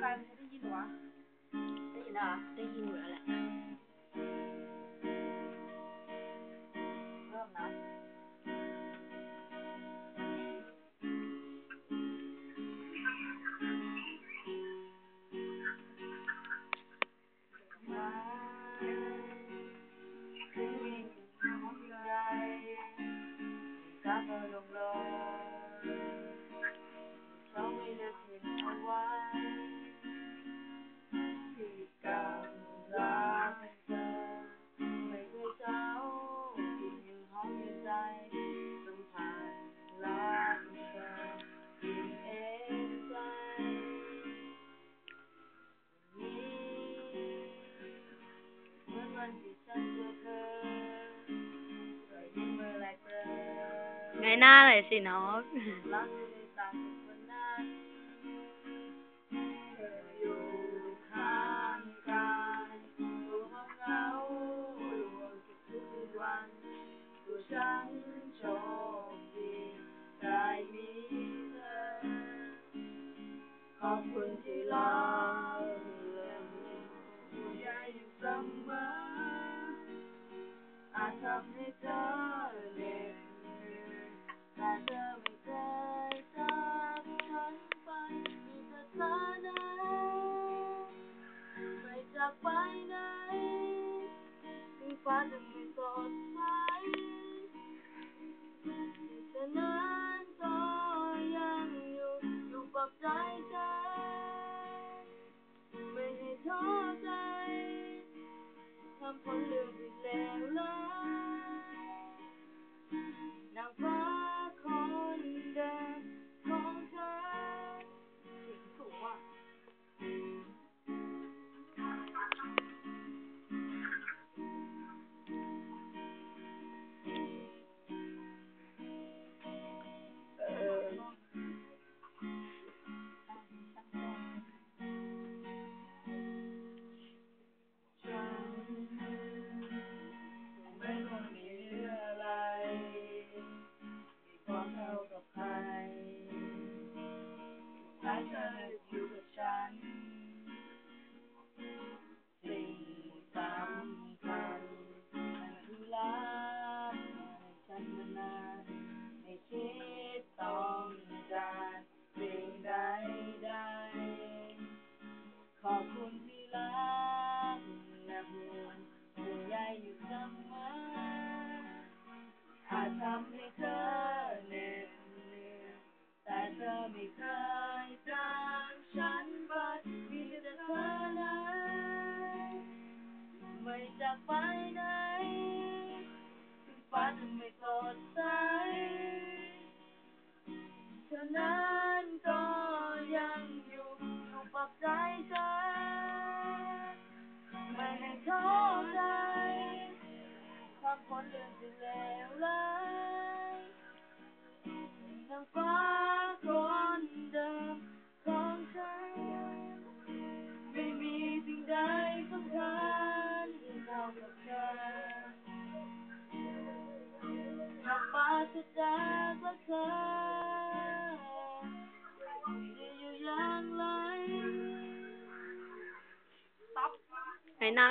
ไกลมันจะได้ยินหรอวะได้ยินเหรอได้ยินอยู่แล้วแหละเริ่มนะจับอารมณ์ร้อนเขาไม่ได้ทิ้งเอาไว้ที่กำลังเธอไม่เคยเศร้าที่อยู่ห้องอยู่ใจสัมผัสรักเธอที่เอ็นใจนี้เหมือนวันที่ฉันเจอเธอรอยยิ้มเมื่อไรเจอไงหน้าหน่อยสิน้องรักในตาของคนนั้นเธออยู่ข้างกายตัวเหงาลวงคิดทุกวันตัวฉันโชคดีได้มีเธอขอบคุณที่รักและห่วงใยอยู่เสมออาจทำให้เธอเหน็ดเหนื่อยแต่เธอไม่เคยจากฉันไปมีแต่เธอนั้นไม่จากไปไหนถึงฟ้าจะไม่สดใสเธอนั้นก็ยังอยู่ปลอบใจฉันไม่ให้ท้อใจทำคนลืมที่เลวร้ายนางฟ้าคนเดิมของฉันเสียงสูงอ่ะไม่ควรมีอะไรมีความเท่ากับใครถ้าเธออยู่กับฉันสิ่งสำคัญนั่นคือรักฉันมานานไม่คิดต้องการสิ่งใดๆขอบคุณที่รักและห่วงใยอยู่เสมออาจทำให้เธอเหน็ดเหนื่อยแต่เธอไม่เคยจากฉันไปมีแต่เธอนั้นไม่จากไปไหนถึงฟ้าจะไม่สดใสเธอนั้นก็ยังอยู่ปลอบใจฉันไม่ให้ท้อใจความคนเดิมที่เลวร้ายนางฟ้าคนเดิมของฉันไม่มีสิ่งใดสำคัญเท่ากับเธอนับปราศจากรักเธอจะอยู่อย่างไรไงหน้า